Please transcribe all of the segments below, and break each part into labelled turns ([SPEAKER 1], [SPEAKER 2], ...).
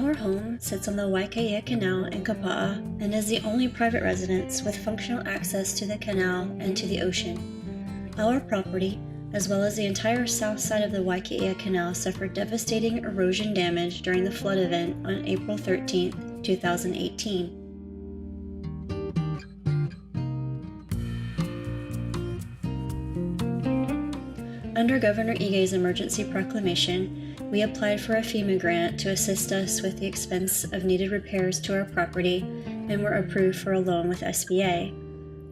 [SPEAKER 1] Our home sits on the Waikaea Canal in Kapaa and is the only private residence with functional access to the canal and to the ocean. Our property, as well as the entire south side of the Waikaea Canal, suffered devastating erosion damage during the flood event on April 13, 2018. Under Governor Ige's emergency proclamation, we applied for a FEMA grant to assist us with the expense of needed repairs to our property and were approved for a loan with SBA.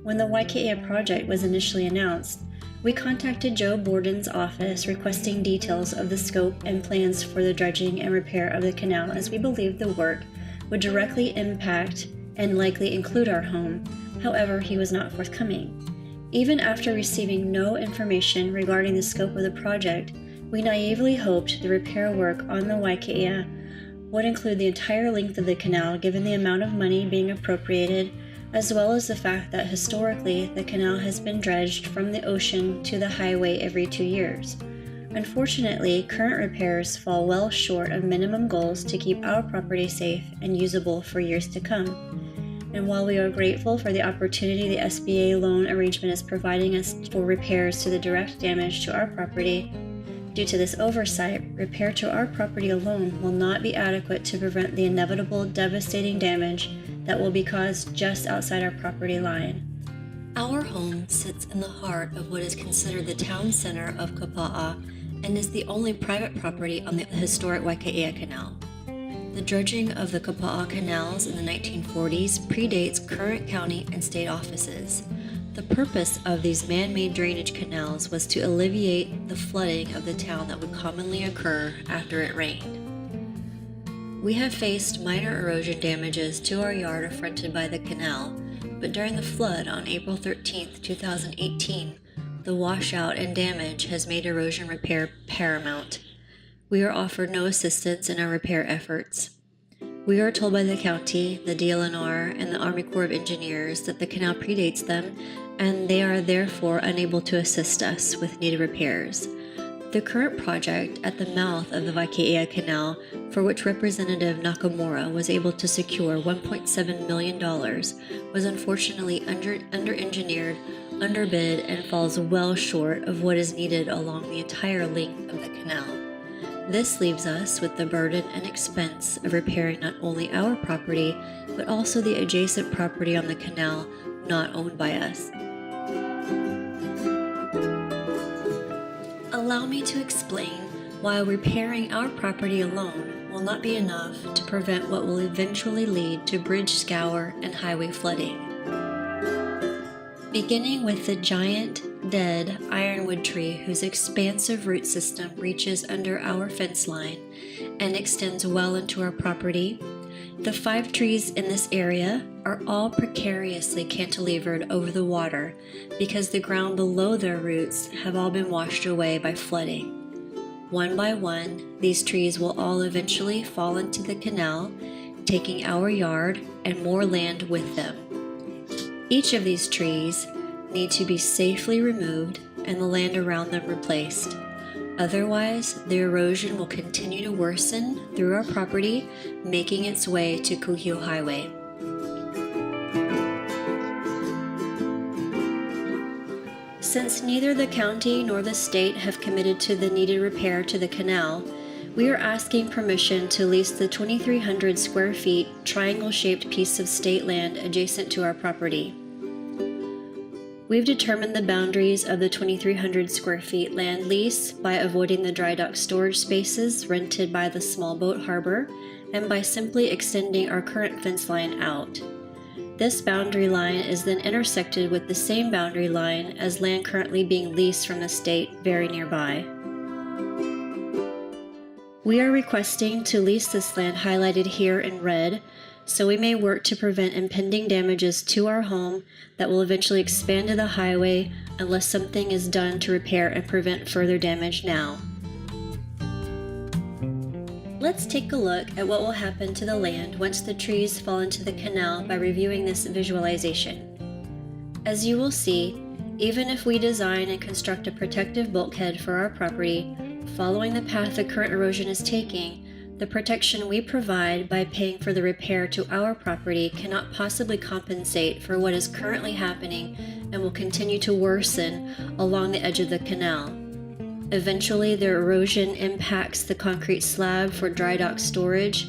[SPEAKER 1] When the Waikaea project was initially announced, we contacted Joe Borden's office requesting details of the scope and plans for the dredging and repair of the canal, as we believed the work would directly impact and likely include our home. However, he was not forthcoming. Even after receiving no information regarding the scope of the project, we naively hoped the repair work on the Waikaea would include the entire length of the canal, given the amount of money being appropriated, as well as the fact that historically the canal has been dredged from the ocean to the highway every 2 years. Unfortunately, current repairs fall well short of minimum goals to keep our property safe and usable for years to come. And while we are grateful for the opportunity the SBA loan arrangement is providing us for repairs to the direct damage to our property, due to this oversight, repair to our property alone will not be adequate to prevent the inevitable devastating damage that will be caused just outside our property line. Our home sits in the heart of what is considered the town center of Kapaa and is the only private property on the historic Waikaea Canal. The dredging of the Kapaa canals in the 1940s predates current county and state offices. The purpose of these man-made drainage canals was to alleviate the flooding of the town that would commonly occur after it rained. We have faced minor erosion damages to our yard affronted by the canal, but during the flood on April 13, 2018, the washout and damage has made erosion repair paramount. We are offered no assistance in our repair efforts. We are told by the county, the DLNR, and the Army Corps of Engineers that the canal predates them, and they are therefore unable to assist us with needed repairs. The current project at the mouth of the Waikaea Canal, for which Representative Nakamura was able to secure $1.7 million, was unfortunately under-engineered, underbid, and falls well short of what is needed along the entire length of the canal. This leaves us with the burden and expense of repairing not only our property, but also the adjacent property on the canal not owned by us. Allow me to explain why repairing our property alone will not be enough to prevent what will eventually lead to bridge scour and highway flooding. Beginning with the giant, dead ironwood tree whose expansive root system reaches under our fence line and extends well into our property, the 5 trees in this area are all precariously cantilevered over the water because the ground below their roots have all been washed away by flooding. One by one, these trees will all eventually fall into the canal, taking our yard and more land with them. Each of these trees need to be safely removed and the land around them replaced. Otherwise, the erosion will continue to worsen through our property, making its way to Kuhio Hwy. Since neither the county nor the state have committed to the needed repair to the canal, we are asking permission to lease the 2,300 square feet triangle-shaped piece of state land adjacent to our property. We've determined the boundaries of the 2,300 square feet land lease by avoiding the dry dock storage spaces rented by the small boat harbor and by simply extending our current fence line out. This boundary line is then intersected with the same boundary line as land currently being leased from the state very nearby. We are requesting to lease this land highlighted here in red, so we may work to prevent impending damages to our home that will eventually expand to the highway unless something is done to repair and prevent further damage now. Let's take a look at what will happen to the land once the trees fall into the canal by reviewing this visualization. As you will see, even if we design and construct a protective bulkhead for our property, following the path the current erosion is taking, The protection we provide by paying for the repair to our property cannot possibly compensate for what is currently happening and will continue to worsen along the edge of the canal. Eventually, the erosion impacts the concrete slab for dry dock storage.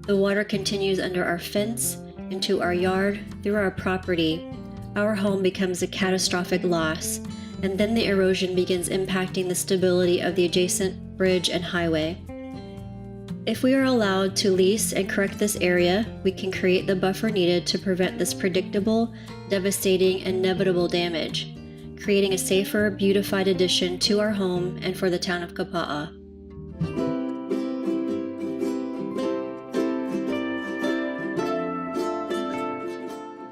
[SPEAKER 1] The water continues under our fence, into our yard, through our property. Our home becomes a catastrophic loss, and then the erosion begins impacting the stability of the adjacent bridge and highway. If we are allowed to lease and correct this area, we can create the buffer needed to prevent this predictable, devastating, and inevitable damage, creating a safer, beautified addition to our home and for the town of Kapaa.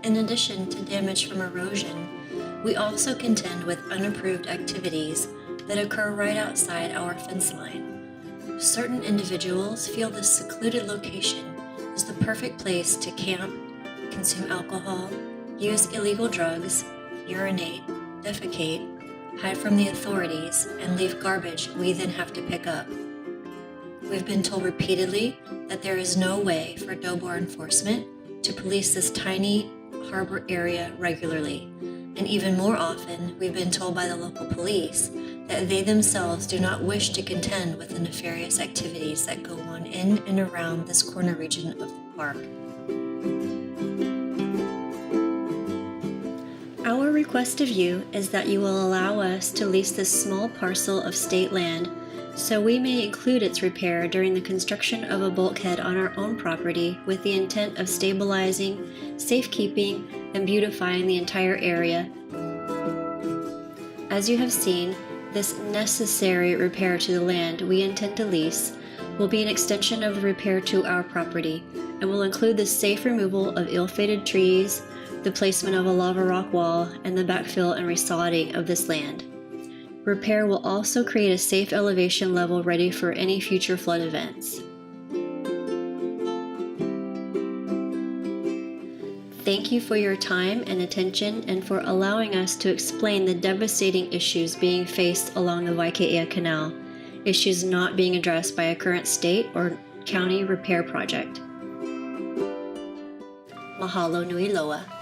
[SPEAKER 1] In addition to damage from erosion, we also contend with unapproved activities that occur right outside our fence line. Certain individuals feel this secluded location is the perfect place to camp, consume alcohol, use illegal drugs, urinate, defecate, hide from the authorities, and leave garbage we then have to pick up. We've been told repeatedly that there is no way for DOBOR enforcement to police this tiny harbor area regularly, and even more often, we've been told by the local police that they themselves do not wish to contend with the nefarious activities that go on in and around this corner region of the park. Our request of you is that you will allow us to lease this small parcel of state land so we may include its repair during the construction of a bulkhead on our own property with the intent of stabilizing, safekeeping, and beautifying the entire area. As you have seen, this necessary repair to the land we intend to lease will be an extension of the repair to our property and will include the safe removal of ill-fated trees, the placement of a lava rock wall, and the backfill and resodding of this land. Repair will also create a safe elevation level ready for any future flood events. Thank you for your time and attention and for allowing us to explain the devastating issues being faced along the Waikaea Canal, issues not being addressed by a current state or county repair project. Mahalo nui loa.